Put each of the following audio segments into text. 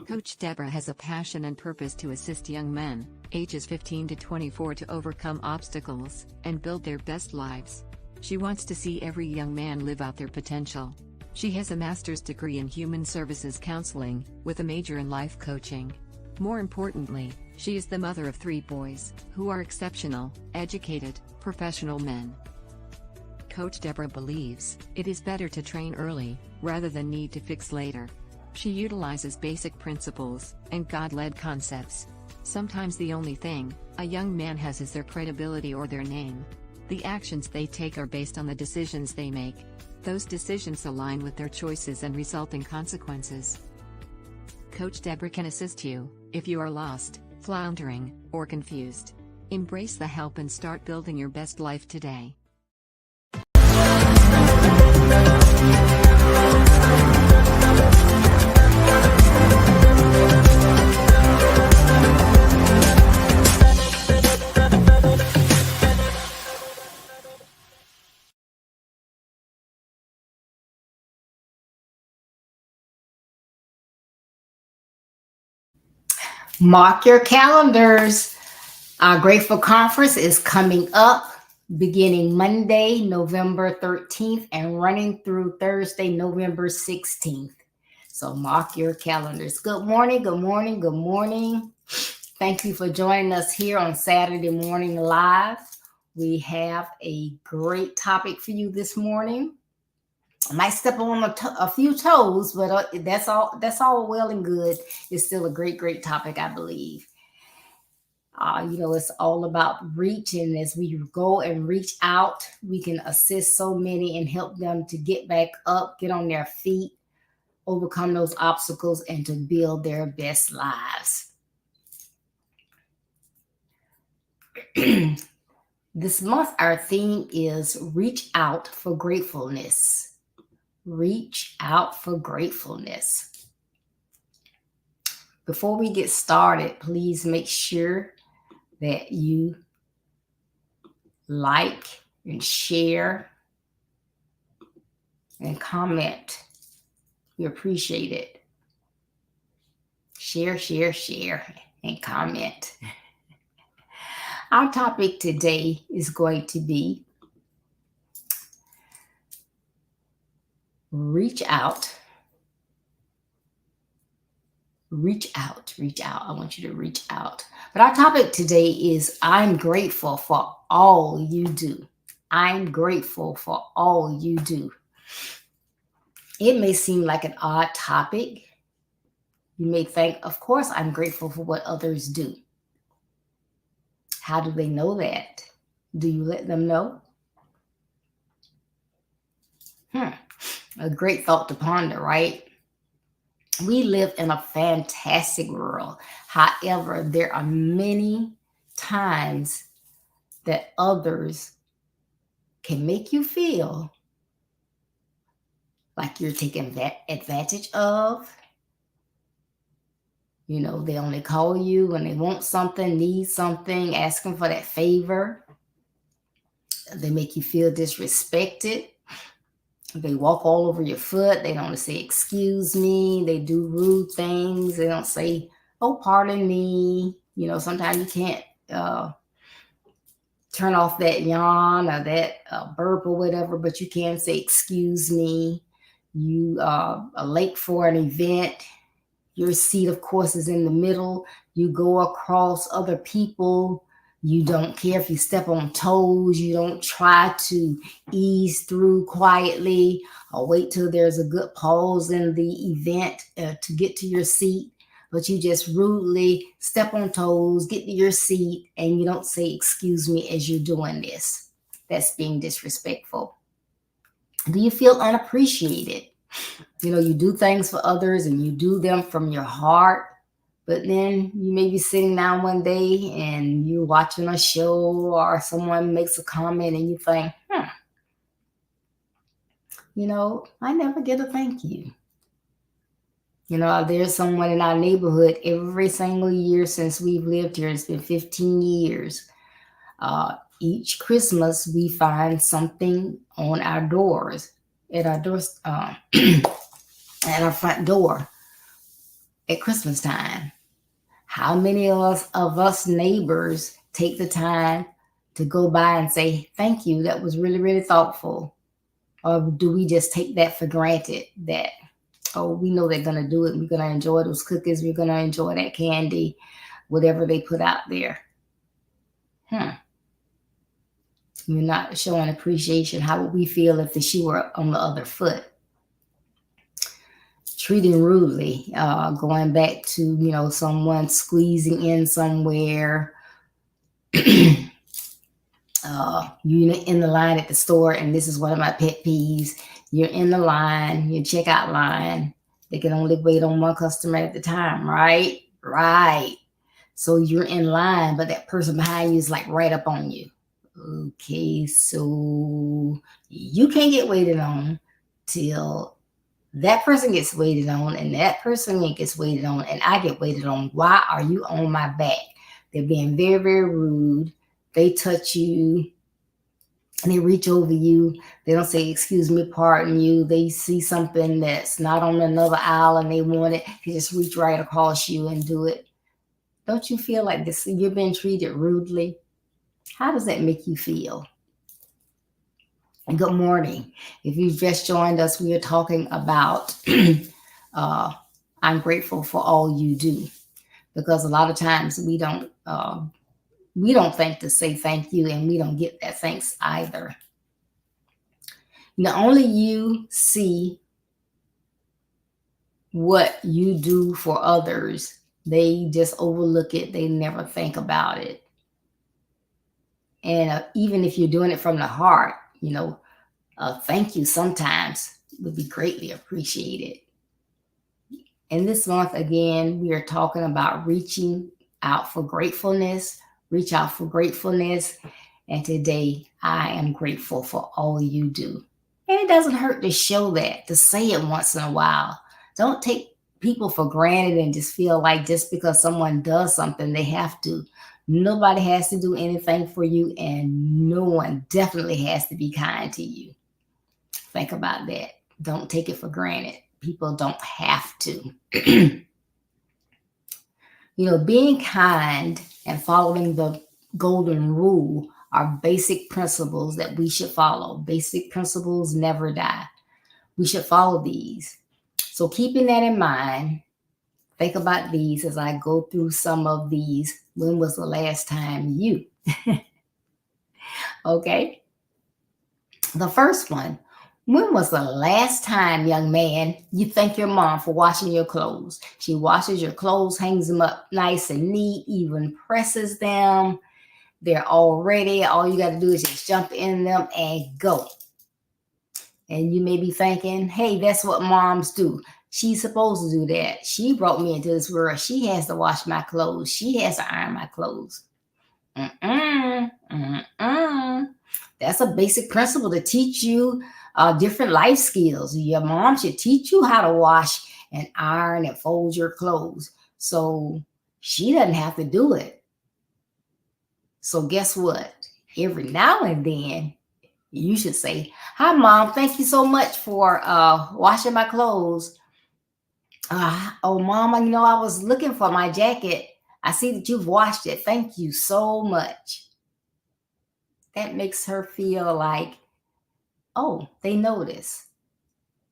Coach Deborah has a passion and purpose to assist young men, ages 15 to 24, to overcome obstacles and build their best lives. She wants to see every young man live out their potential. She has a master's degree in human services counseling, with a major in life coaching. More importantly, she is the mother of 3 boys, who are exceptional, educated, professional men. Coach Deborah believes it is better to train early, rather than need to fix later. She utilizes basic principles and God-led concepts. Sometimes the only thing a young man has is their credibility or their name. The actions they take are based on the decisions they make. Those decisions align with their choices and result in consequences. Coach Deborah can assist you if you are lost, floundering, or confused. Embrace the help and start building your best life today. Mark your calendars. Our Grateful Conference is coming up beginning Monday, November 13th and running through Thursday, November 16th. So mark your calendars. Good morning, good morning, good morning. Thank you for joining us here on Saturday Morning Live. We have a great topic for you this morning. I might step on a few toes, but that's all well and good. It's still a great topic, I believe. It's all about reaching. As we go and reach out, we can assist so many and help them to get back up, get on their feet, overcome those obstacles, and to build their best lives. This month, our theme is Reach Out for Gratefulness. Reach out for gratefulness. Before we get started, please make sure that you like and share and comment. We appreciate it. Share, and comment. Our topic today is going to be reach out. Reach out. I want you to reach out. But our topic today is I'm grateful for all you do. I'm grateful for all you do. It may seem like an odd topic. You may think, of course, I'm grateful for what others do. How do they know that? Do you let them know? A great thought to ponder, right? We live in a fantastic world. However, there are many times that others can make you feel like you're taken advantage of. They only call you when they want something, need something, asking for that favor. They make you feel disrespected. They walk all over your foot. They don't say, excuse me. They do rude things. They don't say, oh, pardon me. Sometimes you can't turn off that yawn or that burp or whatever, but you can say, excuse me. You are late for an event. Your seat, of course, is in the middle. You go across other people. You don't care if you step on toes. You don't try to ease through quietly or wait till there's a good pause in the event to get to your seat. But you just rudely step on toes, get to your seat, and you don't say, excuse me, as you're doing this. That's being disrespectful. Do you feel unappreciated? You do things for others and you do them from your heart. But then you may be sitting down one day and you're watching a show or someone makes a comment and you think, I never get a thank you. There's someone in our neighborhood every single year since we've lived here. It's been 15 years. Each Christmas, we find something on our doors, at our doors, at our front door. at Christmas time? How many of us neighbors take the time to go by and say, thank you, that was really, really thoughtful? Or do we just take that for granted that, oh, we know they're going to do it. We're going to enjoy those cookies. We're going to enjoy that candy, whatever they put out there. We're not showing appreciation. How would we feel if the shoe were on the other foot? Treating rudely, going back to, someone squeezing in somewhere. You're in the line at the store, and this is one of my pet peeves. You're in the line, your checkout line. They can only wait on one customer at the time, right? Right. So you're in line, but that person behind you is like right up on you. Okay, so you can't get waited on till that person gets waited on, and that person gets waited on, and I get waited on. Why are you on my back? They're being very, very rude. They touch you and they reach over you. They don't say, excuse me, pardon you. They see something that's not on another aisle and they want it. They just reach right across you and do it. Don't you feel like this? You're being treated rudely? How does that make you feel? And good morning. If you've just joined us, we are talking about I'm grateful for all you do, because a lot of times we don't think to say thank you, and we don't get that thanks either. Only you see what you do for others. They just overlook it. They never think about it. And even if you're doing it from the heart, thank you sometimes would be greatly appreciated. And this month, again, we are talking about reaching out for gratefulness. Reach out for gratefulness. And today, I am grateful for all you do. And it doesn't hurt to show that, to say it once in a while. Don't take people for granted and just feel like just because someone does something, they have to. Nobody has to do anything for you, and no one definitely has to be kind to you. Think about that. Don't take it for granted. People don't have to. Being kind and following the golden rule are basic principles that we should follow. Basic principles never die. We should follow these. So keeping that in mind, think about these as I go through some of these. When was the last time you? Okay. The first one. When was the last time, young man, you thank your mom for washing your clothes? She washes your clothes, hangs them up nice and neat, even presses them. They're all ready. All you got to do is just jump in them and go. And you may be thinking, hey, that's what moms do. She's supposed to do that. She brought me into this world. She has to wash my clothes. She has to iron my clothes. That's a basic principle to teach you different life skills. Your mom should teach you how to wash and iron and fold your clothes. So she doesn't have to do it. So guess what? Every now and then, you should say, hi, Mom. Thank you so much for washing my clothes. Oh, Mom, I was looking for my jacket. I see that you've washed it. Thank you so much. That makes her feel like, oh, they notice.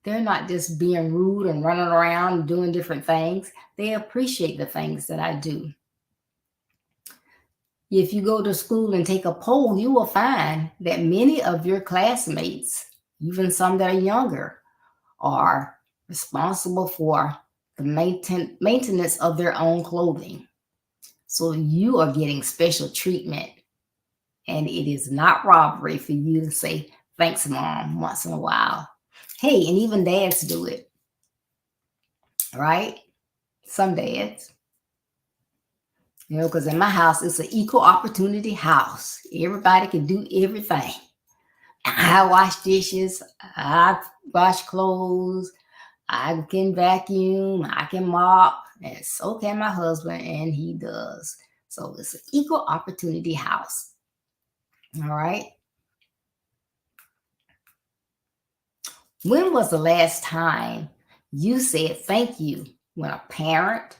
They're not just being rude and running around and doing different things. They appreciate the things that I do. If you go to school and take a poll, you will find that many of your classmates, even some that are younger, are responsible for the maintenance of their own clothing. So you are getting special treatment. And it is not robbery for you to say, thanks, Mom, once in a while. Hey, and even dads do it, right? Some dads. Because in my house, it's an equal opportunity house. Everybody can do everything. I wash dishes. I wash clothes. I can vacuum. I can mop. And so can my husband, and he does. So it's an equal opportunity house. All right. When was the last time you said thank you when a parent,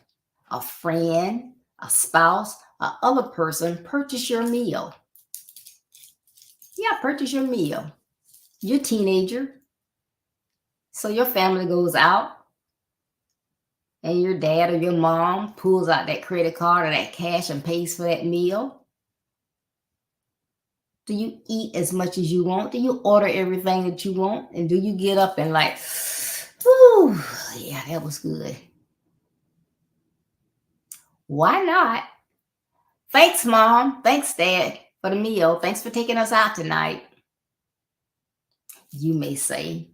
a friend, a spouse, a other person purchase your meal. Yeah, purchase your meal. You're a teenager, so your family goes out and your dad or your mom pulls out that credit card or that cash and pays for that meal. Do you eat as much as you want? Do you order everything that you want? And do you get up and like, whoo, yeah, that was good. Why not? Thanks, Mom. Thanks, Dad, for the meal. Thanks for taking us out tonight. You may say,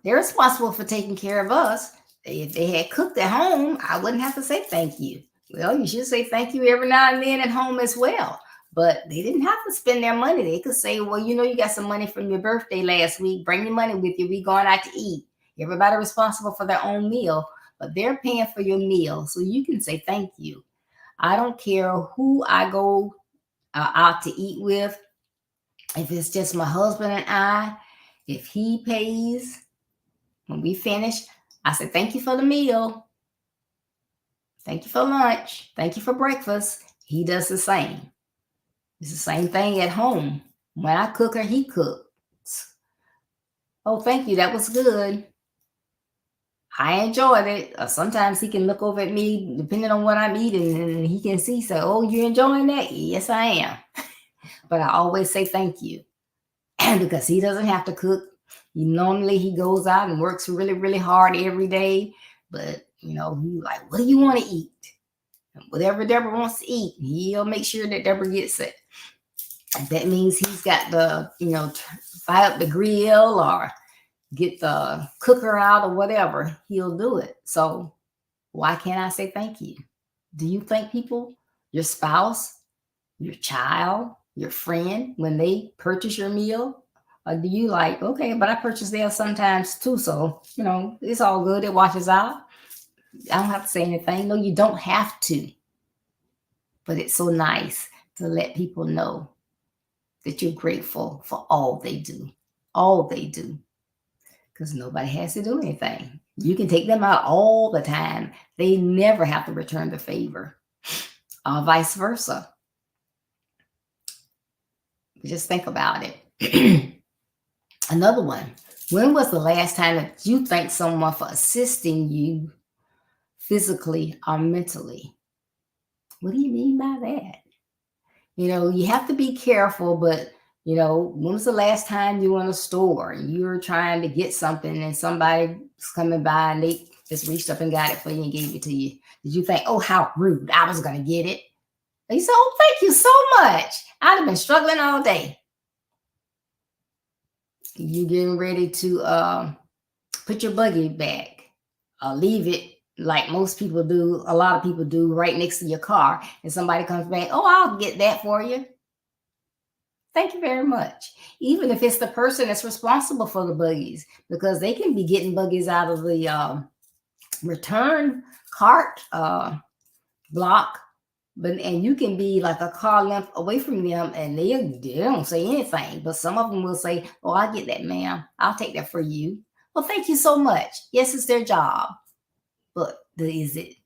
they're responsible for taking care of us. If they had cooked at home, I wouldn't have to say thank you. Well, you should say thank you every now and then at home as well. But they didn't have to spend their money. They could say, well, you got some money from your birthday last week. Bring your money with you. We going out to eat. Everybody responsible for their own meal, but they're paying for your meal. So you can say thank you. I don't care who I go out to eat with. If it's just my husband and I, if he pays, when we finish, I say, thank you for the meal. Thank you for lunch. Thank you for breakfast. He does the same. It's the same thing at home. When I cook or he cooks. Oh, thank you. That was good. I enjoyed it. Sometimes he can look over at me, depending on what I'm eating, and he can see, say, oh, you enjoying that? Yes, I am. But I always say thank you. Because he doesn't have to cook. Normally he goes out and works really, really hard every day. But, he's like, what do you want to eat? And whatever Deborah wants to eat, he'll make sure that Deborah gets it. And that means he's got the, fire up the grill or get the cooker out or whatever. He'll do it. So why can't I say thank you? Do you thank people, your spouse, your child, your friend, when they purchase your meal? Or do you like, okay, but I purchase theirs sometimes too. So, it's all good. It washes out. I don't have to say anything. No, you don't have to. But it's so nice to let people know that you're grateful for all they do. All they do. Because nobody has to do anything. You can take them out all the time. They never have to return the favor. Vice versa. Just think about it. Another one. When was the last time that you thanked someone for assisting you physically or mentally? What do you mean by that? You have to be careful, but when was the last time you were in a store and you were trying to get something and somebody's coming by and they just reached up and got it for you and gave it to you? Did you think, oh, how rude, I was going to get it? And you said, oh, thank you so much. I'd have been struggling all day. You getting ready to put your buggy back, leave it like most people do, a lot of people do, right next to your car, and somebody comes back, oh, I'll get that for you. Thank you very much. Even if it's the person that's responsible for the buggies, because they can be getting buggies out of the return cart block, and you can be like a car length away from them, and they don't say anything. But some of them will say, "Oh, I'll get that, ma'am. I'll take that for you." Well, thank you so much. Yes, it's their job, but is it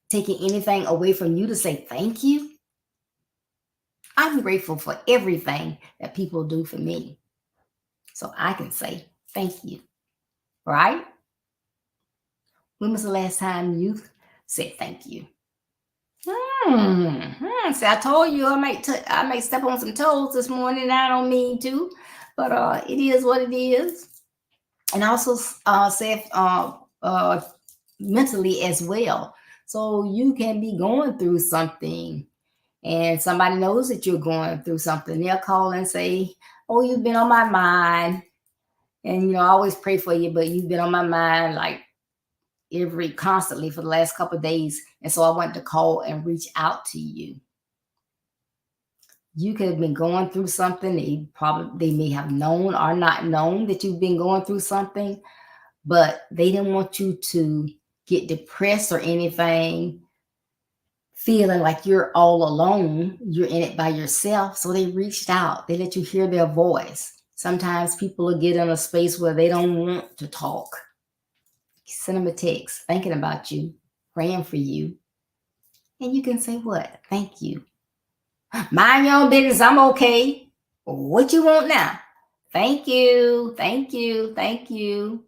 taking anything away from you to say thank you? I'm grateful for everything that people do for me, so I can say thank you. Right? When was the last time you said thank you? See, I told you I might step on some toes this morning. I don't mean to, but it is what it is. And also said mentally as well. So you can be going through something and somebody knows that you're going through something. They'll call and say, oh, you've been on my mind. And, I always pray for you, but you've been on my mind like constantly for the last couple of days. And so I wanted to call and reach out to you. You could have been going through something. They may have known or not known that you've been going through something, but they didn't want you to get depressed or anything, feeling like you're all alone. You're in it by yourself. So they reached out. They let you hear their voice. Sometimes people will get in a space where they don't want to talk. Send them a text, thinking about you, praying for you. And you can say what? Thank you. Mind your own business. I'm okay. What you want now? Thank you. Thank you. Thank you.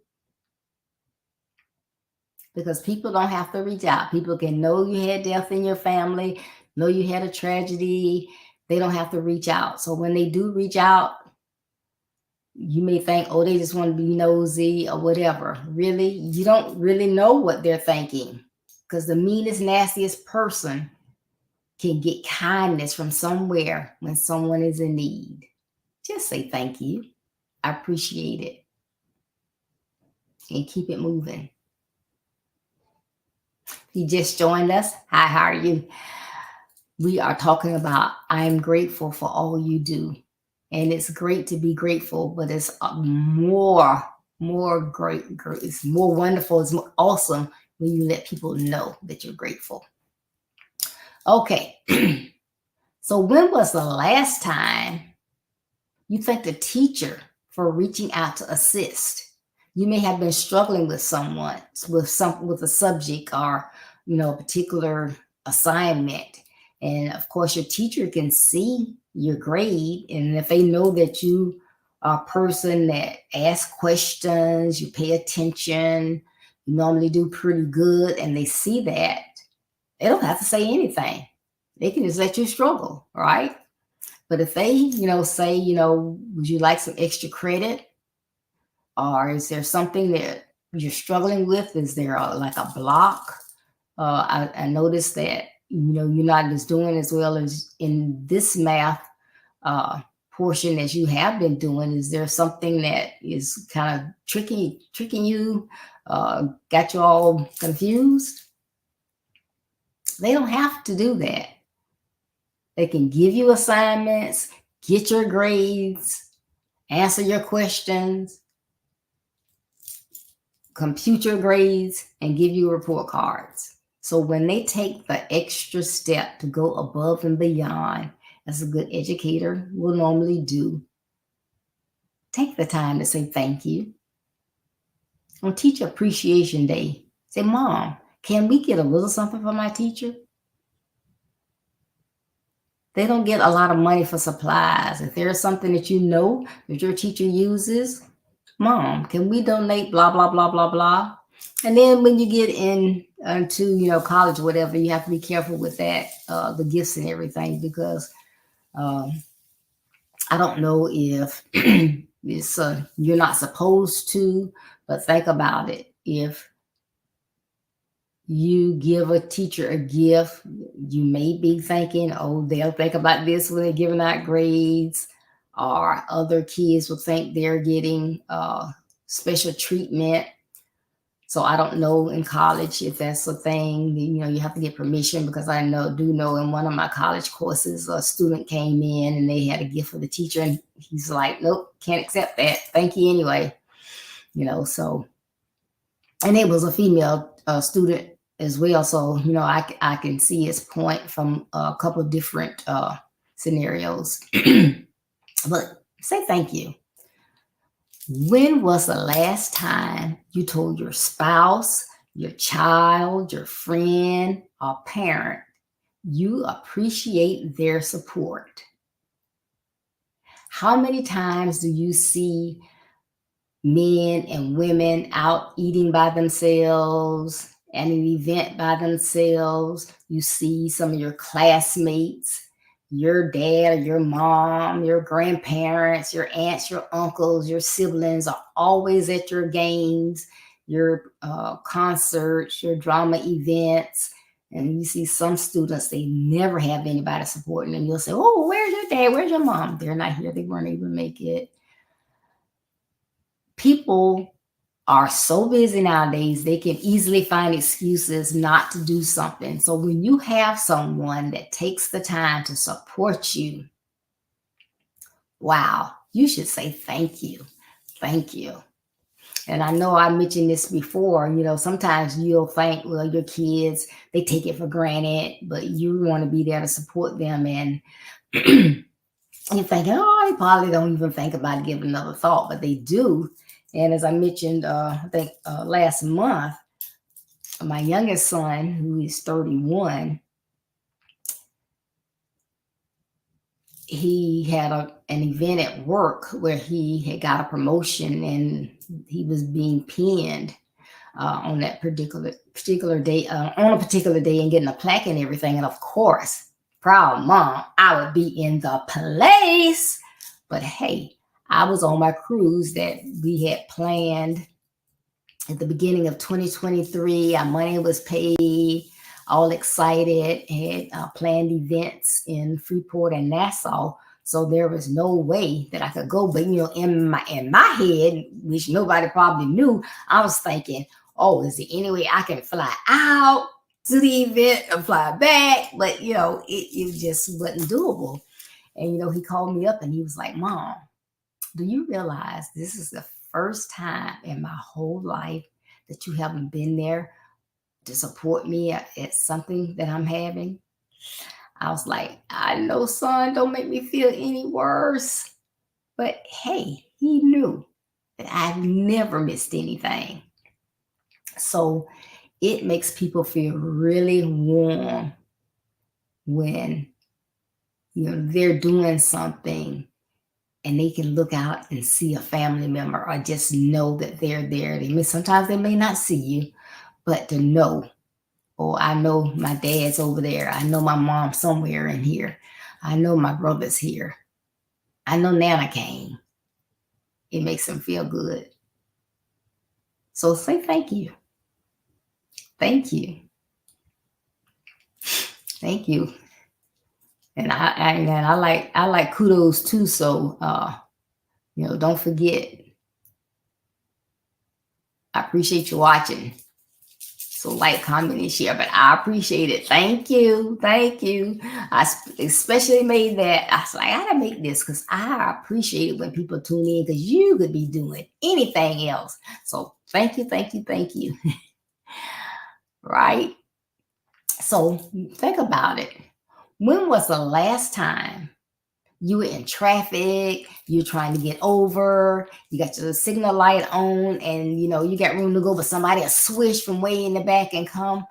Because people don't have to reach out. People can know you had death in your family, know you had a tragedy. They don't have to reach out. So when they do reach out, you may think, oh, they just want to be nosy or whatever. Really, you don't really know what they're thinking, because the meanest, nastiest person can get kindness from somewhere when someone is in need. Just say thank you. I appreciate it. And keep it moving. If you just joined us, hi, how are you? We are talking about I'm grateful for all you do. And it's great to be grateful, but it's more great. It's more wonderful. It's more awesome when you let people know that you're grateful. Okay. So when was the last time you thanked a teacher for reaching out to assist? You may have been struggling with someone, with a subject or, a particular assignment. And of course, your teacher can see your grade. And if they know that you are a person that asks questions, you pay attention, you normally do pretty good, and they see that, they don't have to say anything. They can just let you struggle, right? But if they, say, would you like some extra credit? Or is there something that you're struggling with? Is there like a block? I noticed that, you're not just doing as well as in this math portion as you have been doing. Is there something that is kind of tricking you, got you all confused? They don't have to do that. They can give you assignments, get your grades, answer your questions, compute your grades, and give you report cards. So when they take the extra step to go above and beyond, as a good educator will normally do, take the time to say thank you. On Teacher Appreciation Day, say, Mom, can we get a little something for my teacher? They don't get a lot of money for supplies. If there's something that that your teacher uses, Mom, can we donate blah, blah, blah, blah, blah? And then when you get into, college or whatever, you have to be careful with that, the gifts and everything, because I don't know if it's you're not supposed to, but think about it. If you give a teacher a gift, you may be thinking, oh, they'll think about this when they're giving out grades, or other kids will think they're getting special treatment. So I don't know in college if that's a thing. You have to get permission, because I do know in one of my college courses, a student came in and they had a gift for the teacher, and he's like, nope, can't accept that. Thank you anyway. So, and it was a female student as well. So, I can see his point from a couple of different scenarios. But say thank you. When was the last time you told your spouse, your child, your friend, or parent you appreciate their support? How many times do you see men and women out eating by themselves, at an event by themselves? You see some of your classmates, your dad, your mom, your grandparents, your aunts, your uncles, your siblings are always at your games, your concerts, your drama events. And you see some students, they never have anybody supporting them. You'll say, oh, where's your dad? Where's your mom? They're not here. They weren't able to make it. People are so busy nowadays, they can easily find excuses not to do something. So when you have someone that takes the time to support you, wow, you should say thank you. Thank you. And I know I mentioned this before, sometimes you'll think, well, your kids, they take it for granted, but you want to be there to support them. And you're thinking, oh, they probably don't even think about giving another thought, but they do. And as I mentioned, I think last month, my youngest son, who is 31, he had an event at work where he had got a promotion and he was being pinned on that particular day, on a particular day, and getting a plaque and everything. And of course, proud mom, I would be in the place. But hey, I was on my cruise that we had planned at the beginning of 2023. Our money was paid, all excited, had planned events in Freeport and Nassau. So there was no way that I could go. But in my head, which nobody probably knew, I was thinking, oh, is there any way I can fly out to the event and fly back? But it just wasn't doable. And he called me up and he was like, Mom, do you realize this is the first time in my whole life that you haven't been there to support me at something that I'm having? I was like, I know, son, don't make me feel any worse. But hey, he knew that I've never missed anything. So it makes people feel really warm when they're doing something and they can look out and see a family member or just know that they're there. Sometimes they may not see you, but to know, oh, I know my dad's over there. I know my mom's somewhere in here. I know my brother's here. I know Nana came. It makes them feel good. So say thank you. Thank you. Thank you. And I like kudos too. So don't forget. I appreciate you watching. So like, comment, and share. But I appreciate it. Thank you. Thank you. I especially made that. I was like, I gotta make this because I appreciate it when people tune in, because you could be doing anything else. So thank you, thank you, thank you. Right? So think about it. When was the last time you were in traffic, you're trying to get over, you got your signal light on, and you got room to go, but somebody will swish from way in the back and come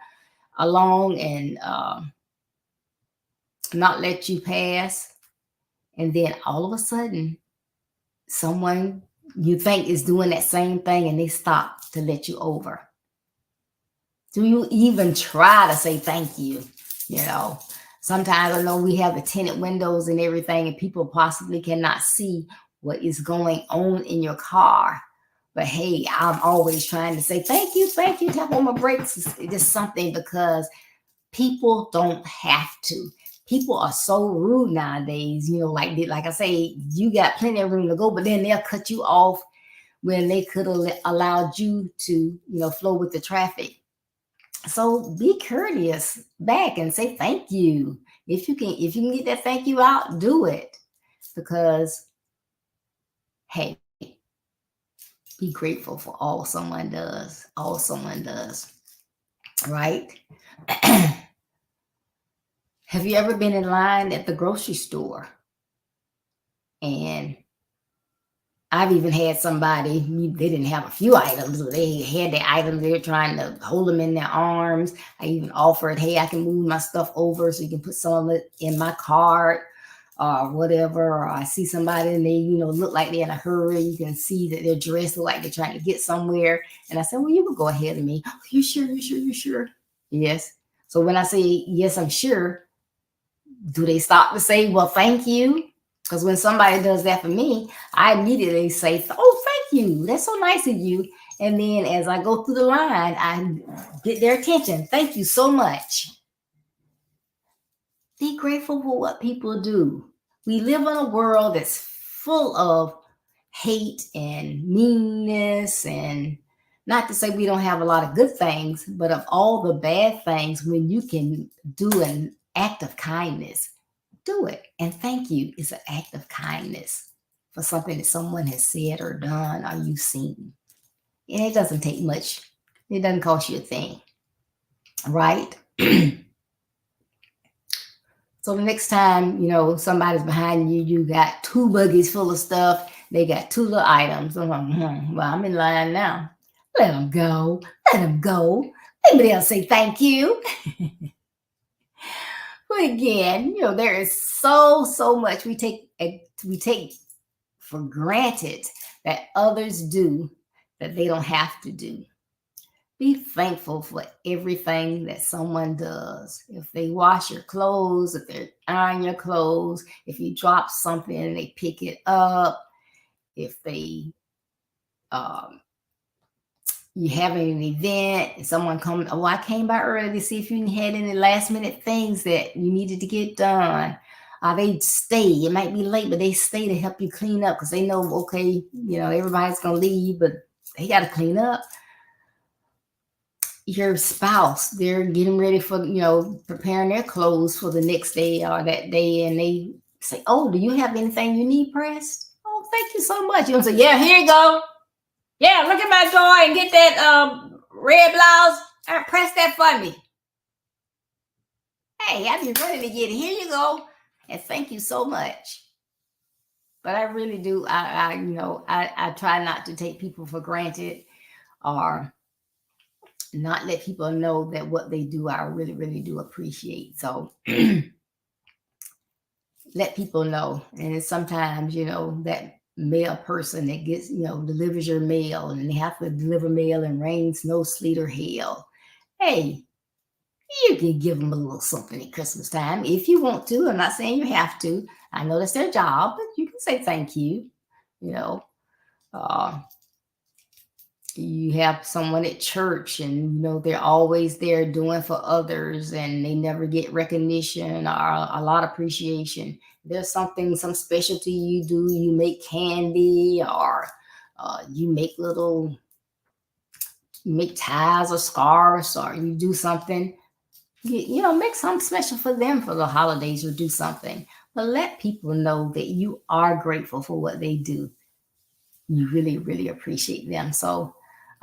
along and not let you pass? And then all of a sudden, someone you think is doing that same thing and they stop to let you over. Do you even try to say thank you? Sometimes I know we have the tinted windows and everything, and people possibly cannot see what is going on in your car. But hey, I'm always trying to say thank you, tap on my brakes. It's just something, because people don't have to. People are so rude nowadays. Like I say, you got plenty of room to go, but then they'll cut you off when they could have allowed you to, flow with the traffic. So be courteous back and say thank you. If you can get that thank you out, do it. Because hey, be grateful for all someone does. All someone does. Right? Have you ever been in line at the grocery store? And I've even had somebody, they didn't have a few items. They had their items. They were trying to hold them in their arms. I even offered, hey, I can move my stuff over so you can put some of it in my cart or whatever. Or I see somebody and they, look like they're in a hurry. You can see that they're dressed like they're trying to get somewhere. And I said, well, you can go ahead of me. Oh, you sure? You sure? Yes. So when I say, yes, I'm sure, do they stop to say, well, thank you? Because when somebody does that for me, I immediately say, oh, thank you. That's so nice of you. And then as I go through the line, I get their attention. Thank you so much. Be grateful for what people do. We live in a world that's full of hate and meanness, and not to say we don't have a lot of good things, but of all the bad things, when you can do an act of kindness, do it. And thank you is an act of kindness for something that someone has said or done or you've seen. And it doesn't take much. It doesn't cost you a thing. Right? So the next time, somebody's behind you, you got 2 buggies full of stuff, They got 2 little items. I'm like, well, I'm in line now. Let them go. Let them go. Maybe they'll say thank you. But again, there is so much we take for granted that others do that they don't have to do. Be thankful for everything that someone does. If they wash your clothes, if they iron your clothes, if you drop something and they pick it up, if they you having an event and someone comes, oh, I came by early to see if you had any last minute things that you needed to get done. They stay. It might be late, but they stay to help you clean up because they know, okay, everybody's going to leave, but they got to clean up. Your spouse, they're getting ready for, preparing their clothes for the next day or that day, and they say, oh, do you have anything you need pressed? Oh, thank you so much. You don't say, yeah, here you go. Yeah, look at my drawer and get that red blouse and press that for me. Hey, I've been ready to get it. Here you go. And thank you so much. But I really do. I try not to take people for granted or not let people know that what they do, I really, really do appreciate. So let people know. And sometimes, that mail person that gets, delivers your mail and they have to deliver mail in rain, snow, sleet, or hail. Hey, you can give them a little something at Christmas time if you want to. I'm not saying you have to. I know that's their job, but you can say thank you. You have someone at church and, they're always there doing for others and they never get recognition or a lot of appreciation. There's some specialty you do. You make candy or you make ties or scarves or you do something. Make something special for them for the holidays or do something. But let people know that you are grateful for what they do. You really, really appreciate them. So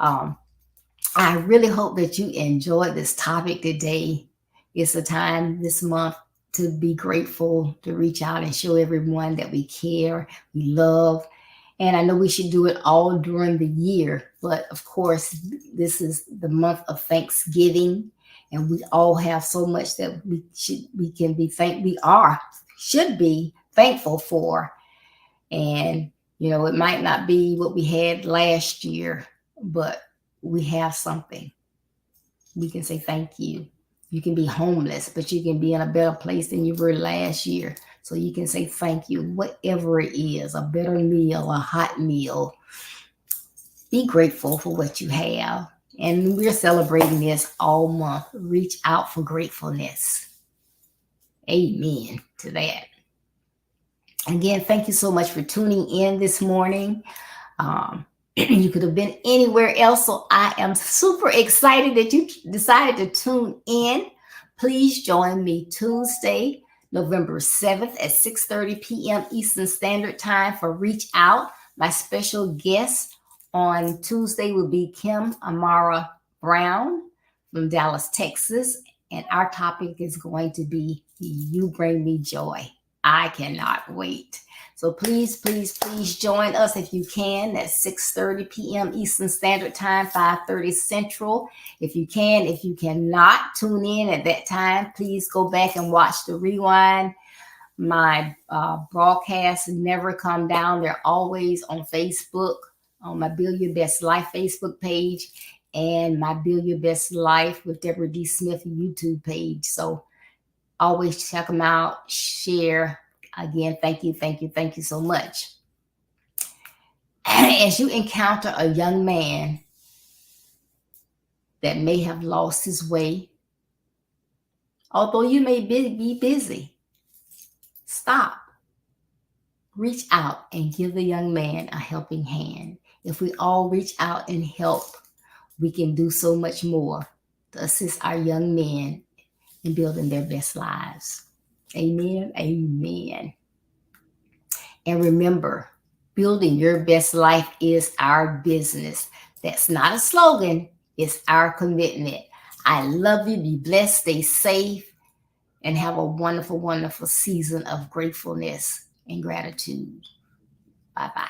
I really hope that you enjoyed this topic today. It's a time this month to be grateful, to reach out and show everyone that we care, we love. And I know we should do it all during the year. But of course, this is the month of Thanksgiving. And we all have so much that we should be thankful for. And, it might not be what we had last year, but we have something. We can say thank you. You can be homeless, but you can be in a better place than you were last year. So you can say thank you, whatever it is, a better meal, a hot meal. Be grateful for what you have. And we're celebrating this all month. Reach out for gratefulness. Amen to that. Again, thank you so much for tuning in this morning. You could have been anywhere else, so I am super excited that you decided to tune in. Please join me Tuesday, November 7th at 6:30 p.m. Eastern Standard Time for Reach Out. My special guest on Tuesday will be Kim Amara Brown from Dallas, Texas, and our topic is going to be You Bring Me Joy. I cannot wait. So please join us if you can at 6:30 p.m. Eastern Standard Time, 5:30 Central. If you can. If you cannot tune in at that time, please go back and watch the rewind. My broadcasts never come down. They're always on Facebook, on my Build Your Best Life Facebook page and my Build Your Best Life with Deborah D. Smith YouTube page. So always check them out, share. Again, thank you so much. As you encounter a young man that may have lost his way, although you may be busy, stop, reach out and give the young man a helping hand. If we all reach out and help, we can do so much more to assist our young men in building their best lives. Amen. Amen. And remember, building your best life is our business. That's not a slogan. It's our commitment. I love you. Be blessed. Stay safe. And have a wonderful, wonderful season of gratefulness and gratitude. Bye-bye.